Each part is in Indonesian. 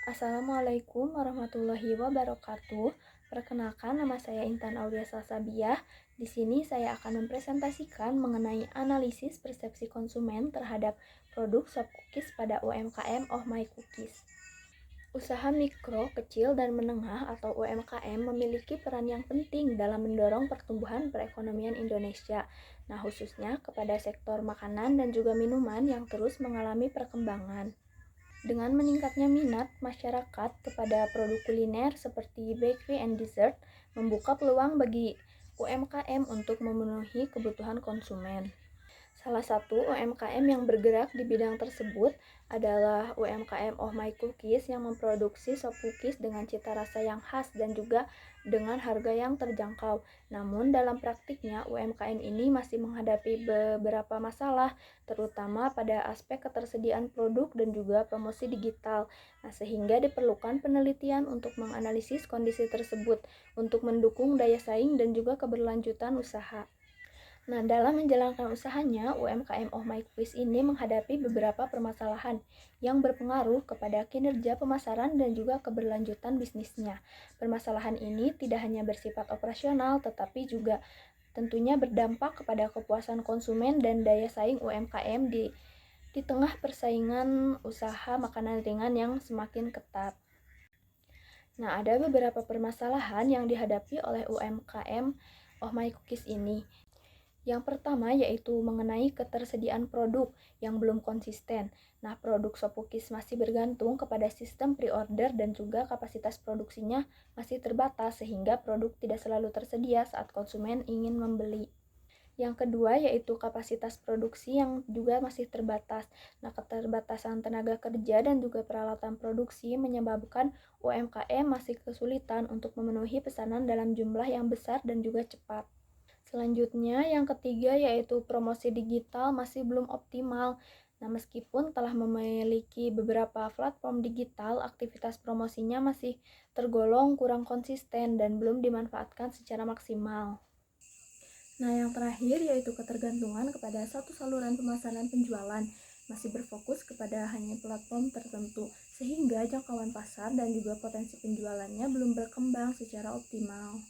Assalamualaikum warahmatullahi wabarakatuh. Perkenalkan, nama saya Intan Aulia Salsabiah. Di sini saya akan mempresentasikan mengenai analisis persepsi konsumen terhadap produk sop cookies pada UMKM Oh My Cookies. Usaha mikro, kecil, dan menengah atau UMKM memiliki peran yang penting dalam mendorong pertumbuhan perekonomian Indonesia. Nah, khususnya kepada sektor makanan dan juga minuman yang terus mengalami perkembangan. Dengan meningkatnya minat masyarakat kepada produk kuliner seperti bakery and dessert, membuka peluang bagi UMKM untuk memenuhi kebutuhan konsumen. Salah satu UMKM yang bergerak di bidang tersebut adalah UMKM Oh My Cookies yang memproduksi sop cookies dengan cita rasa yang khas dan juga dengan harga yang terjangkau. Namun dalam praktiknya UMKM ini masih menghadapi beberapa masalah, terutama pada aspek ketersediaan produk dan juga promosi digital. Nah, sehingga diperlukan penelitian untuk menganalisis kondisi tersebut untuk mendukung daya saing dan juga keberlanjutan usaha. Nah, dalam menjalankan usahanya, UMKM Oh My Cookies ini menghadapi beberapa permasalahan yang berpengaruh kepada kinerja pemasaran dan juga keberlanjutan bisnisnya. Permasalahan ini tidak hanya bersifat operasional, tetapi juga tentunya berdampak kepada kepuasan konsumen dan daya saing UMKM di tengah persaingan usaha makanan ringan yang semakin ketat. Nah, ada beberapa permasalahan yang dihadapi oleh UMKM Oh My Cookies ini. Yang pertama yaitu mengenai ketersediaan produk yang belum konsisten. Nah, produk sop cookies masih bergantung kepada sistem pre-order dan juga kapasitas produksinya masih terbatas sehingga produk tidak selalu tersedia saat konsumen ingin membeli. Yang kedua yaitu kapasitas produksi yang juga masih terbatas. Nah, keterbatasan tenaga kerja dan juga peralatan produksi menyebabkan UMKM masih kesulitan untuk memenuhi pesanan dalam jumlah yang besar dan juga cepat. Selanjutnya, yang ketiga yaitu promosi digital masih belum optimal. Nah, meskipun telah memiliki beberapa platform digital, aktivitas promosinya masih tergolong kurang konsisten dan belum dimanfaatkan secara maksimal. Nah, yang terakhir yaitu ketergantungan kepada satu saluran pemasaran penjualan masih berfokus kepada hanya platform tertentu, sehingga jangkauan pasar dan juga potensi penjualannya belum berkembang secara optimal.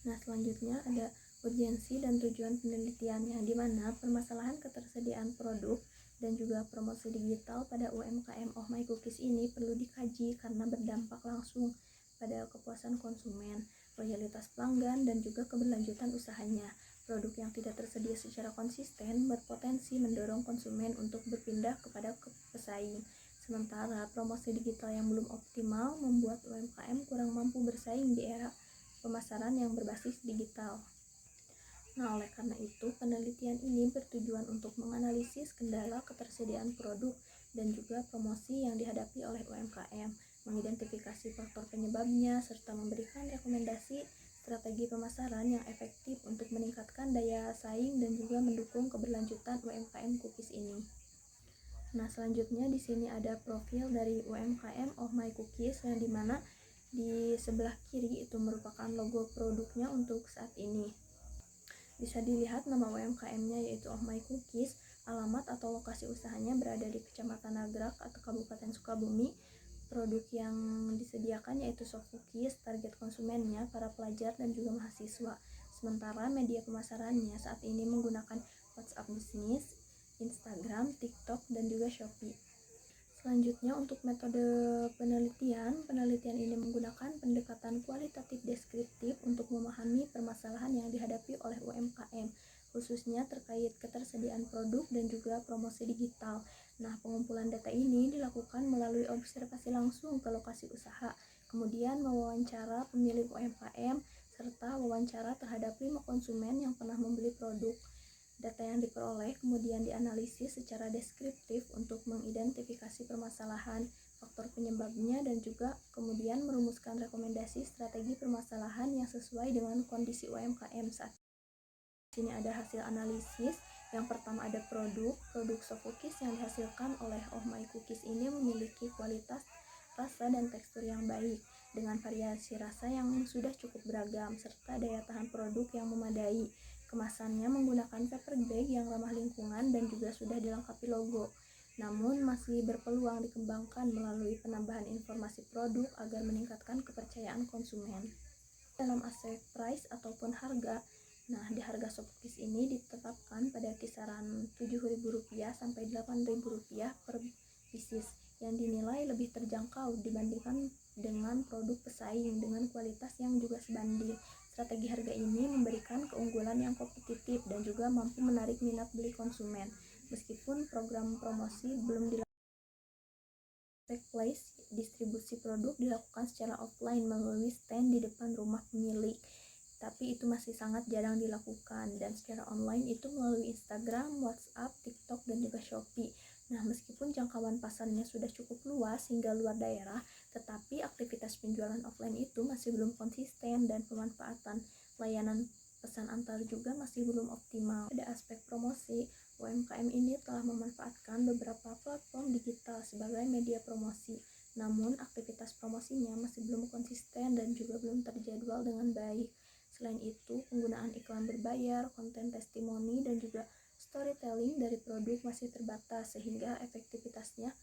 Nah, selanjutnya ada urgensi dan tujuan penelitian yang dimana permasalahan ketersediaan produk dan juga promosi digital pada UMKM Oh My Cookies ini perlu dikaji karena berdampak langsung pada kepuasan konsumen, loyalitas pelanggan, dan juga keberlanjutan usahanya. Produk yang tidak tersedia secara konsisten berpotensi mendorong konsumen untuk berpindah kepada pesaing. Sementara promosi digital yang belum optimal membuat UMKM kurang mampu bersaing di era pemasaran yang berbasis digital. Nah, oleh karena itu, penelitian ini bertujuan untuk menganalisis kendala ketersediaan produk dan juga promosi yang dihadapi oleh UMKM, mengidentifikasi faktor penyebabnya, serta memberikan rekomendasi strategi pemasaran yang efektif untuk meningkatkan daya saing dan juga mendukung keberlanjutan UMKM cookies ini. Nah, selanjutnya di sini ada profil dari UMKM Oh My Cookies yang dimana di sebelah kiri itu merupakan logo produknya untuk saat ini. Bisa dilihat nama UMKM-nya yaitu Oh My Cookies, alamat atau lokasi usahanya berada di Kecamatan Nagrak atau Kabupaten Sukabumi. Produk yang disediakan yaitu soft cookies, target konsumennya para pelajar dan juga mahasiswa. Sementara media pemasarannya saat ini menggunakan WhatsApp Business, Instagram, TikTok, dan juga Shopee. Selanjutnya untuk metode penelitian ini menggunakan pendekatan kualitatif deskriptif untuk memahami permasalahan yang dihadapi oleh UMKM, khususnya terkait ketersediaan produk dan juga promosi digital. Nah, pengumpulan data ini dilakukan melalui observasi langsung ke lokasi usaha, kemudian mewawancara pemilik UMKM, serta wawancara terhadap 5 konsumen yang pernah membeli produk. Data yang diperoleh kemudian dianalisis secara deskriptif untuk mengidentifikasi permasalahan, faktor penyebabnya, dan juga kemudian merumuskan rekomendasi strategi permasalahan yang sesuai dengan kondisi UMKM saat ini. Ada hasil analisis. Yang pertama ada produk soft cookies yang dihasilkan oleh Oh My Cookies ini memiliki kualitas rasa dan tekstur yang baik dengan variasi rasa yang sudah cukup beragam serta daya tahan produk yang memadai. Kemasannya menggunakan paper bag yang ramah lingkungan dan juga sudah dilengkapi logo. namun masih berpeluang dikembangkan melalui penambahan informasi produk agar meningkatkan kepercayaan konsumen. Dalam aspek price ataupun harga, nah di harga Shopkis ini ditetapkan pada kisaran Rp7.000 sampai Rp8.000 per pieces yang dinilai lebih terjangkau dibandingkan dengan produk pesaing dengan kualitas yang juga sebanding. Strategi harga ini memberikan keunggulan yang kompetitif dan juga mampu menarik minat beli konsumen. Meskipun program promosi belum dilakukan, marketplace distribusi produk dilakukan secara offline melalui stand di depan rumah pemilik, tapi itu masih sangat jarang dilakukan, dan secara online itu melalui Instagram, WhatsApp, TikTok, dan juga Shopee. Nah, meskipun jangkauan pasarnya sudah cukup luas hingga luar daerah, tetapi aktivitas penjualan offline itu masih belum konsisten dan pemanfaatan layanan pesan antar juga masih belum optimal. Pada aspek promosi, UMKM ini telah memanfaatkan beberapa platform digital sebagai media promosi, namun aktivitas promosinya masih belum konsisten dan juga belum terjadwal dengan baik. Selain itu, penggunaan iklan berbayar, konten testimoni, dan juga storytelling dari produk masih terbatas sehingga efektivitasnya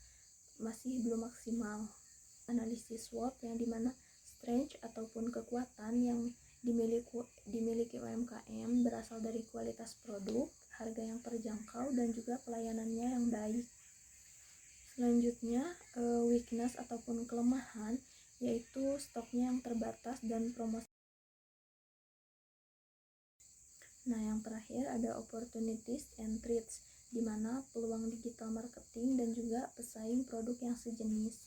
masih belum maksimal. Analisis SWOT yang dimana strength ataupun kekuatan yang dimiliki UMKM berasal dari kualitas produk, harga yang terjangkau, dan juga pelayanannya yang baik. Selanjutnya, weakness ataupun kelemahan yaitu stoknya yang terbatas dan promosi. Nah, yang terakhir ada opportunities and threats, di mana peluang digital marketing dan juga pesaing produk yang sejenis.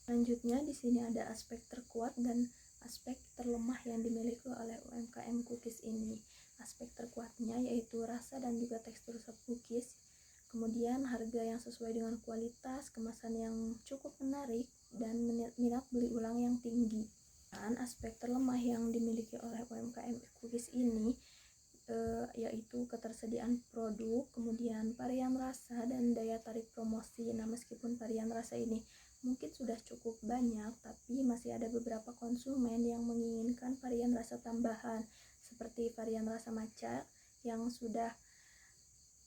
Selanjutnya, di sini ada aspek terkuat dan aspek terlemah yang dimiliki oleh UMKM cookies ini. Aspek terkuatnya yaitu rasa dan juga tekstur cookies, kemudian harga yang sesuai dengan kualitas, kemasan yang cukup menarik, dan minat beli ulang yang tinggi. Dan aspek terlemah yang dimiliki oleh UMKM cookies ini yaitu ketersediaan produk, kemudian varian rasa, dan daya tarik promosi. Nah, meskipun varian rasa ini mungkin sudah cukup banyak, tapi masih ada beberapa konsumen yang menginginkan varian rasa tambahan, seperti varian rasa matcha yang sudah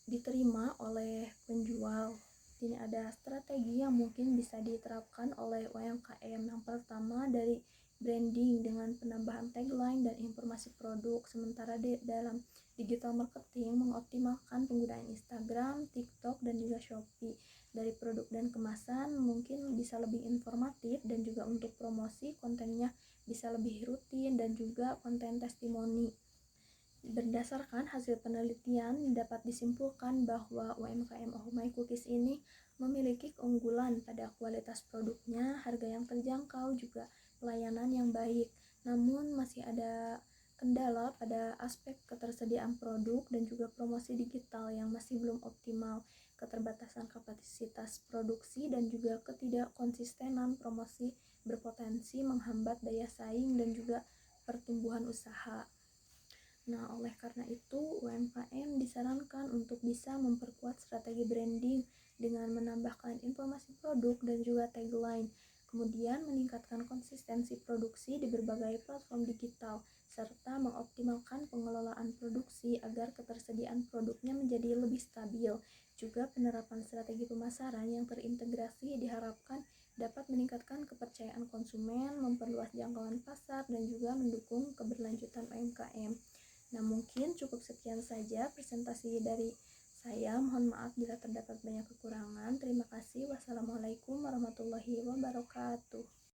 diterima oleh penjual. Ini ada strategi yang mungkin bisa diterapkan oleh UMKM. Yang pertama dari branding dengan penambahan tagline dan informasi produk, sementara dalam digital marketing mengoptimalkan penggunaan Instagram, TikTok, dan juga Shopee. Dari produk dan kemasan mungkin bisa lebih informatif, dan juga untuk promosi kontennya bisa lebih rutin dan juga konten testimoni. Berdasarkan hasil penelitian, dapat disimpulkan bahwa UMKM Oh My Cookies ini memiliki keunggulan pada kualitas produknya, harga yang terjangkau, juga pelayanan yang baik. Namun masih ada kendala pada aspek ketersediaan produk dan juga promosi digital yang masih belum optimal, keterbatasan kapasitas produksi, dan juga ketidakkonsistenan promosi berpotensi menghambat daya saing dan juga pertumbuhan usaha. Nah, oleh karena itu, UMKM disarankan untuk bisa memperkuat strategi branding dengan menambahkan informasi produk dan juga tagline, kemudian meningkatkan konsistensi produksi di berbagai platform digital, serta mengoptimalkan pengelolaan produksi agar ketersediaan produknya menjadi lebih stabil. Juga penerapan strategi pemasaran yang terintegrasi diharapkan dapat meningkatkan kepercayaan konsumen, memperluas jangkauan pasar, dan juga mendukung keberlanjutan UMKM. Nah, mungkin cukup sekian saja presentasi dari saya. Mohon maaf bila terdapat banyak kekurangan. Terima kasih. Wassalamualaikum warahmatullahi wabarakatuh.